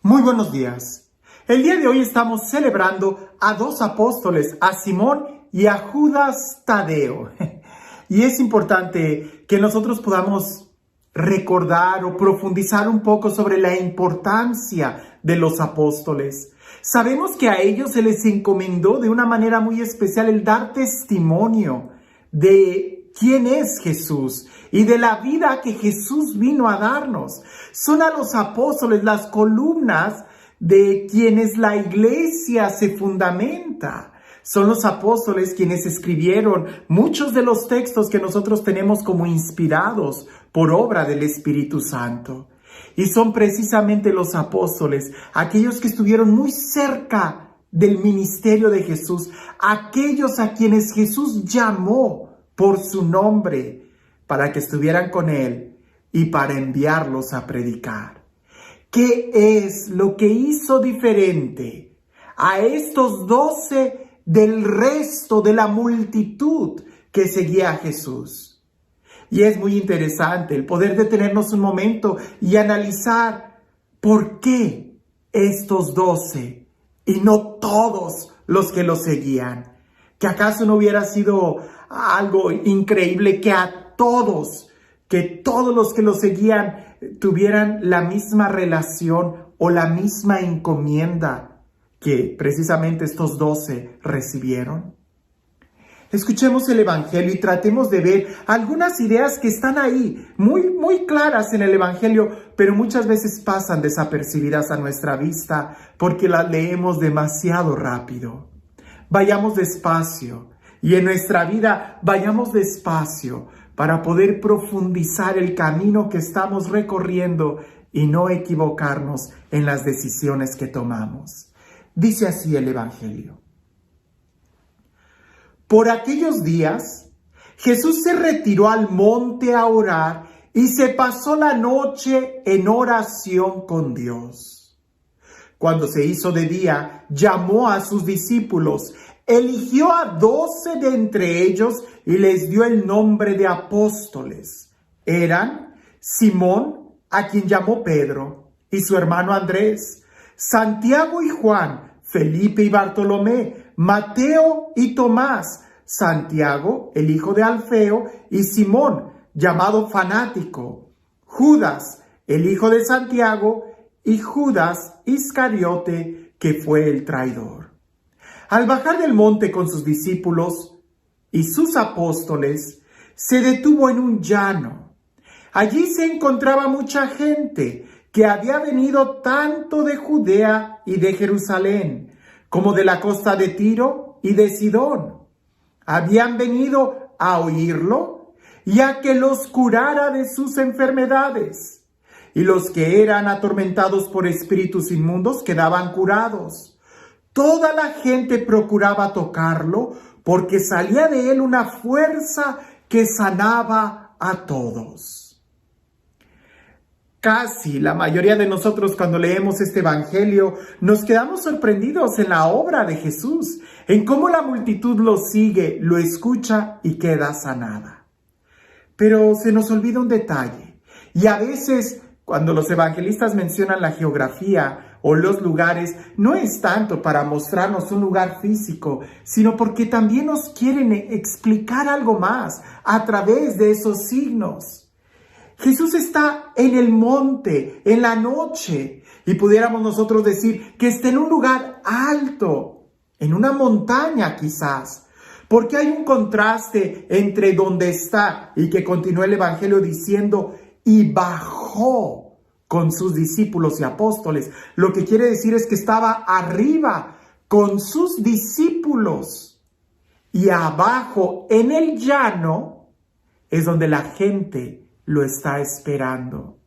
Muy buenos días. El día de hoy estamos celebrando a dos apóstoles, a Simón y a Judas Tadeo. Y es importante que nosotros podamos recordar o profundizar un poco sobre la importancia de los apóstoles. Sabemos que a ellos se les encomendó de una manera muy especial el dar testimonio de quién es Jesús y de la vida que Jesús vino a darnos. Son a los apóstoles las columnas de quienes la iglesia se fundamenta. Son los apóstoles quienes escribieron muchos de los textos que nosotros tenemos como inspirados por obra del Espíritu Santo. Y son precisamente los apóstoles, aquellos que estuvieron muy cerca del ministerio de Jesús, aquellos a quienes Jesús llamó por su nombre para que estuvieran con él y para enviarlos a predicar. ¿Qué es lo que hizo diferente a estos 12 del resto de la multitud que seguía a Jesús? Y es muy interesante el poder detenernos un momento y analizar por qué estos 12 y no todos los que los seguían. ¿Que acaso no hubiera sido algo increíble que todos los que los seguían tuvieran la misma relación o la misma encomienda que precisamente estos 12 recibieron? Escuchemos el Evangelio y tratemos de ver algunas ideas que están ahí, muy claras en el Evangelio, pero muchas veces pasan desapercibidas a nuestra vista porque las leemos demasiado rápido. Vayamos despacio y en nuestra vida vayamos despacio para poder profundizar el camino que estamos recorriendo y no equivocarnos en las decisiones que tomamos. Dice así el Evangelio. Por aquellos días, Jesús se retiró al monte a orar y se pasó la noche en oración con Dios. Cuando se hizo de día, llamó a sus discípulos, eligió a 12 de entre ellos y les dio el nombre de apóstoles. Eran Simón, a quien llamó Pedro, y su hermano Andrés, Santiago y Juan, Felipe y Bartolomé, Mateo y Tomás, Santiago, el hijo de Alfeo, y Simón, llamado Fanático, Judas, el hijo de Santiago, y Judas Iscariote, que fue el traidor. Al bajar del monte con sus discípulos y sus apóstoles, se detuvo en un llano. Allí se encontraba mucha gente que había venido tanto de Judea y de Jerusalén, como de la costa de Tiro y de Sidón. Habían venido a oírlo y a que los curara de sus enfermedades. Y los que eran atormentados por espíritus inmundos quedaban curados. Toda la gente procuraba tocarlo porque salía de él una fuerza que sanaba a todos. Casi la mayoría de nosotros cuando leemos este evangelio nos quedamos sorprendidos en la obra de Jesús, en cómo la multitud lo sigue, lo escucha y queda sanada. Pero se nos olvida un detalle, y a veces cuando los evangelistas mencionan la geografía o los lugares, no es tanto para mostrarnos un lugar físico, sino porque también nos quieren explicar algo más a través de esos signos. Jesús está en el monte, en la noche, y pudiéramos nosotros decir que está en un lugar alto, en una montaña quizás, porque hay un contraste entre donde está y que continúa el Evangelio diciendo, y bajó con sus discípulos y apóstoles. Lo que quiere decir es que estaba arriba con sus discípulos y abajo en el llano es donde la gente lo está esperando.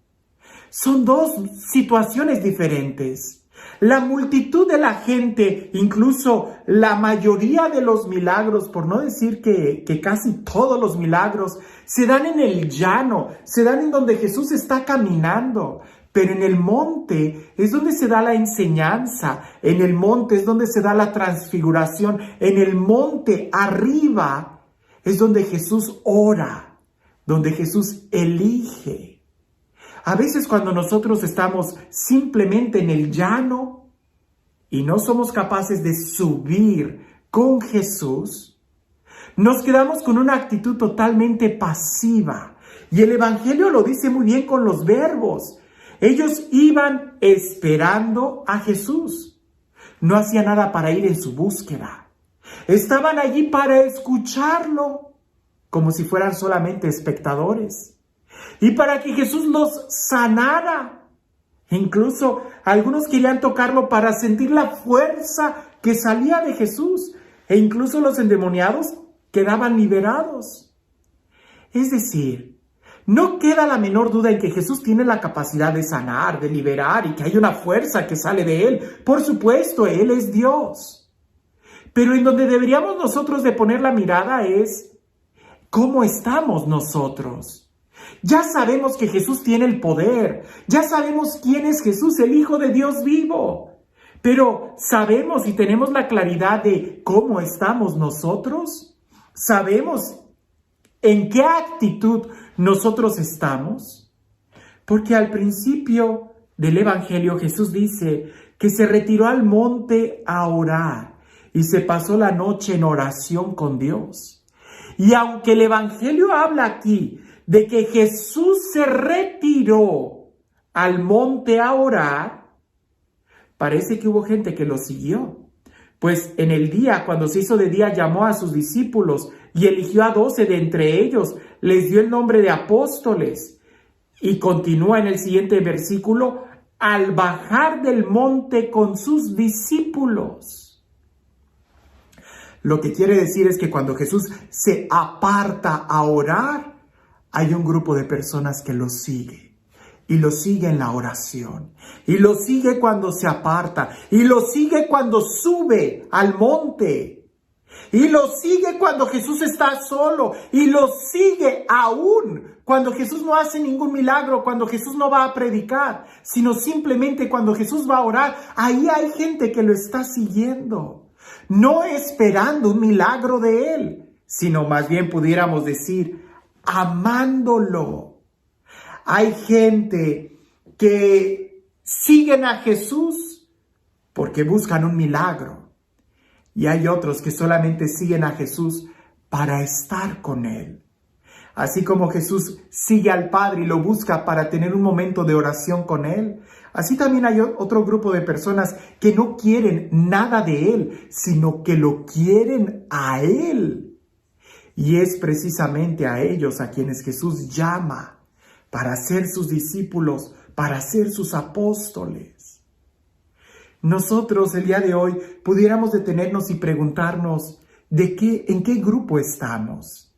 Son dos situaciones diferentes. La multitud de la gente, incluso la mayoría de los milagros, por no decir que casi todos los milagros, se dan en el llano, se dan en donde Jesús está caminando. Pero en el monte es donde se da la enseñanza, en el monte es donde se da la transfiguración, en el monte arriba es donde Jesús ora, donde Jesús elige. A veces cuando nosotros estamos simplemente en el llano y no somos capaces de subir con Jesús, nos quedamos con una actitud totalmente pasiva. Y el Evangelio lo dice muy bien con los verbos. Ellos iban esperando a Jesús. No hacían nada para ir en su búsqueda. Estaban allí para escucharlo, como si fueran solamente espectadores. Y para que Jesús los sanara. Incluso algunos querían tocarlo para sentir la fuerza que salía de Jesús. E incluso los endemoniados quedaban liberados. Es decir, no queda la menor duda en que Jesús tiene la capacidad de sanar, de liberar y que hay una fuerza que sale de Él. Por supuesto, Él es Dios. Pero en donde deberíamos nosotros de poner la mirada es ¿cómo estamos nosotros? Ya sabemos que Jesús tiene el poder. Ya sabemos quién es Jesús, el Hijo de Dios vivo. Pero ¿sabemos y tenemos la claridad de cómo estamos nosotros? ¿Sabemos en qué actitud nosotros estamos? Porque al principio del Evangelio Jesús dice que se retiró al monte a orar y se pasó la noche en oración con Dios. Y aunque el Evangelio habla aquí de que Jesús se retiró al monte a orar, parece que hubo gente que lo siguió. Pues en el día, cuando se hizo de día, llamó a sus discípulos y eligió a 12 de entre ellos, les dio el nombre de apóstoles. Y continúa en el siguiente versículo, al bajar del monte con sus discípulos. Lo que quiere decir es que cuando Jesús se aparta a orar, hay un grupo de personas que lo sigue. Y lo sigue en la oración. Y lo sigue cuando se aparta. Y lo sigue cuando sube al monte. Y lo sigue cuando Jesús está solo. Y lo sigue aún cuando Jesús no hace ningún milagro, cuando Jesús no va a predicar, sino simplemente cuando Jesús va a orar. Ahí hay gente que lo está siguiendo. No esperando un milagro de Él, sino más bien pudiéramos decir, amándolo. Hay gente que siguen a Jesús porque buscan un milagro. Y hay otros que solamente siguen a Jesús para estar con Él. Así como Jesús sigue al Padre y lo busca para tener un momento de oración con Él, así también hay otro grupo de personas que no quieren nada de Él, sino que lo quieren a Él. Y es precisamente a ellos a quienes Jesús llama para ser sus discípulos, para ser sus apóstoles. Nosotros el día de hoy pudiéramos detenernos y preguntarnos en qué grupo estamos.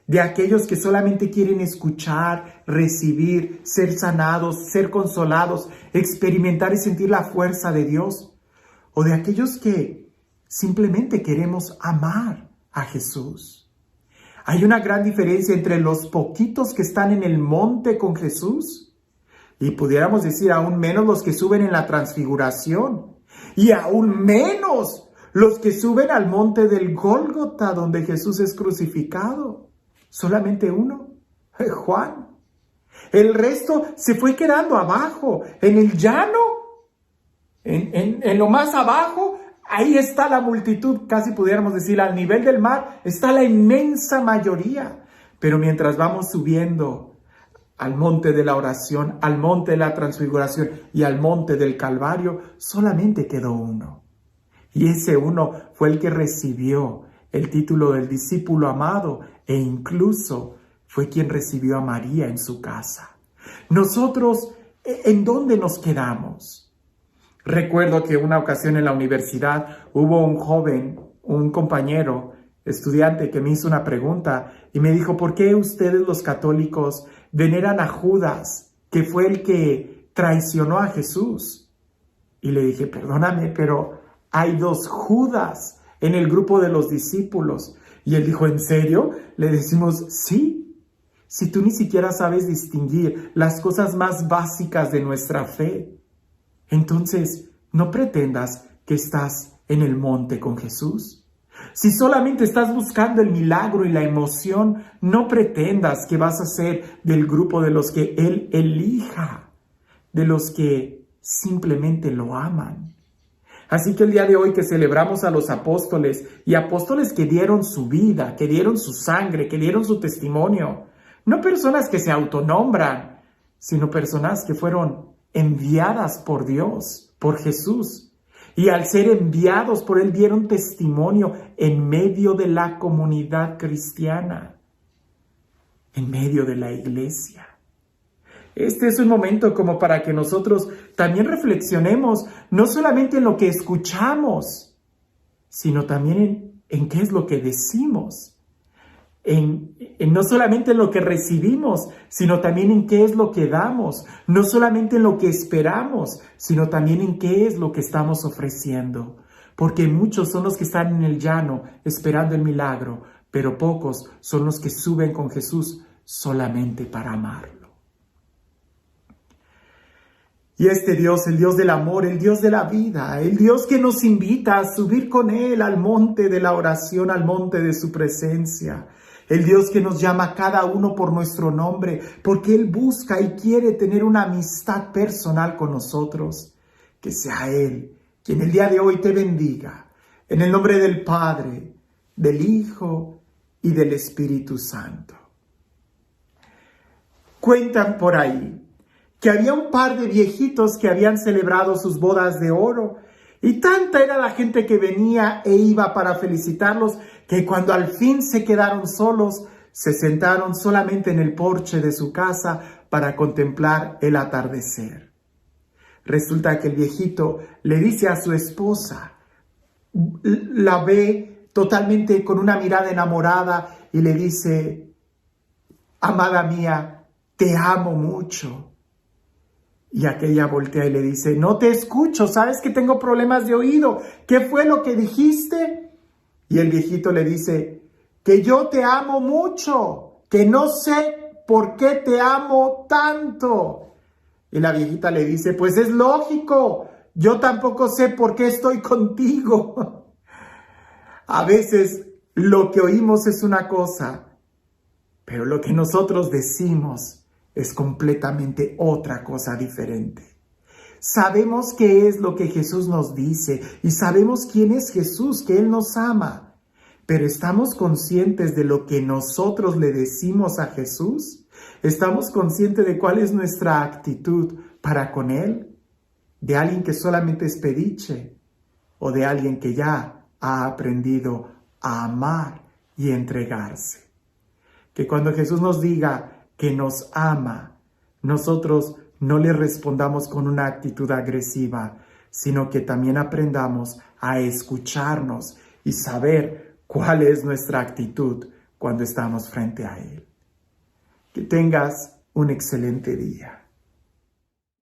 De aquellos que solamente quieren escuchar, recibir, ser sanados, ser consolados, experimentar y sentir la fuerza de Dios. O de aquellos que simplemente queremos amar a Jesús. Hay una gran diferencia entre los poquitos que están en el monte con Jesús y pudiéramos decir aún menos los que suben en la transfiguración y aún menos los que suben al monte del Gólgota donde Jesús es crucificado. Solamente uno, Juan. El resto se fue quedando abajo, en el llano, en lo más abajo. Ahí está la multitud, casi pudiéramos decir, al nivel del mar está la inmensa mayoría. Pero mientras vamos subiendo al monte de la oración, al monte de la transfiguración y al monte del Calvario, solamente quedó uno. Y ese uno fue el que recibió el título del discípulo amado e incluso fue quien recibió a María en su casa. Nosotros, ¿en dónde nos quedamos? Recuerdo que una ocasión en la universidad hubo un joven, un compañero, estudiante que me hizo una pregunta y me dijo, ¿por qué ustedes los católicos veneran a Judas, que fue el que traicionó a Jesús? Y le dije, perdóname, pero hay 2 Judas en el grupo de los discípulos. Y él dijo, ¿en serio? Le decimos, sí. Si tú ni siquiera sabes distinguir las cosas más básicas de nuestra fe, entonces no pretendas que estás en el monte con Jesús. Si solamente estás buscando el milagro y la emoción, no pretendas que vas a ser del grupo de los que Él elija, de los que simplemente lo aman. Así que el día de hoy que celebramos a los apóstoles, y apóstoles que dieron su vida, que dieron su sangre, que dieron su testimonio, no personas que se autonombran, sino personas que fueron enviadas por Dios, por Jesús. Y al ser enviados por Él dieron testimonio en medio de la comunidad cristiana, en medio de la iglesia. Este es un momento como para que nosotros también reflexionemos, no solamente en lo que escuchamos, sino también en qué es lo que decimos. No solamente en lo que recibimos, sino también en qué es lo que damos. No solamente en lo que esperamos, sino también en qué es lo que estamos ofreciendo. Porque muchos son los que están en el llano esperando el milagro, pero pocos son los que suben con Jesús solamente para amarlo. Y este Dios, el Dios del amor, el Dios de la vida, el Dios que nos invita a subir con Él al monte de la oración, al monte de su presencia. El Dios que nos llama a cada uno por nuestro nombre, porque Él busca y quiere tener una amistad personal con nosotros. Que sea Él quien el día de hoy te bendiga. En el nombre del Padre, del Hijo y del Espíritu Santo. Cuentan por ahí que había un par de viejitos que habían celebrado sus bodas de oro, y tanta era la gente que venía e iba para felicitarlos, que cuando al fin se quedaron solos, se sentaron solamente en el porche de su casa para contemplar el atardecer. Resulta que el viejito le dice a su esposa, la ve totalmente con una mirada enamorada y le dice, amada mía, te amo mucho. Y aquella voltea y le dice, no te escucho, sabes que tengo problemas de oído. ¿Qué fue lo que dijiste? Y el viejito le dice, que yo te amo mucho, que no sé por qué te amo tanto. Y la viejita le dice, pues es lógico, yo tampoco sé por qué estoy contigo. A veces lo que oímos es una cosa, pero lo que nosotros decimos es completamente otra cosa diferente. Sabemos qué es lo que Jesús nos dice y sabemos quién es Jesús, que Él nos ama. Pero ¿estamos conscientes de lo que nosotros le decimos a Jesús? ¿Estamos conscientes de cuál es nuestra actitud para con Él? ¿De alguien que solamente es pediche o de alguien que ya ha aprendido a amar y entregarse? Que cuando Jesús nos diga que nos ama, nosotros no le respondamos con una actitud agresiva, sino que también aprendamos a escucharnos y saber cuál es nuestra actitud cuando estamos frente a Él. Que tengas un excelente día.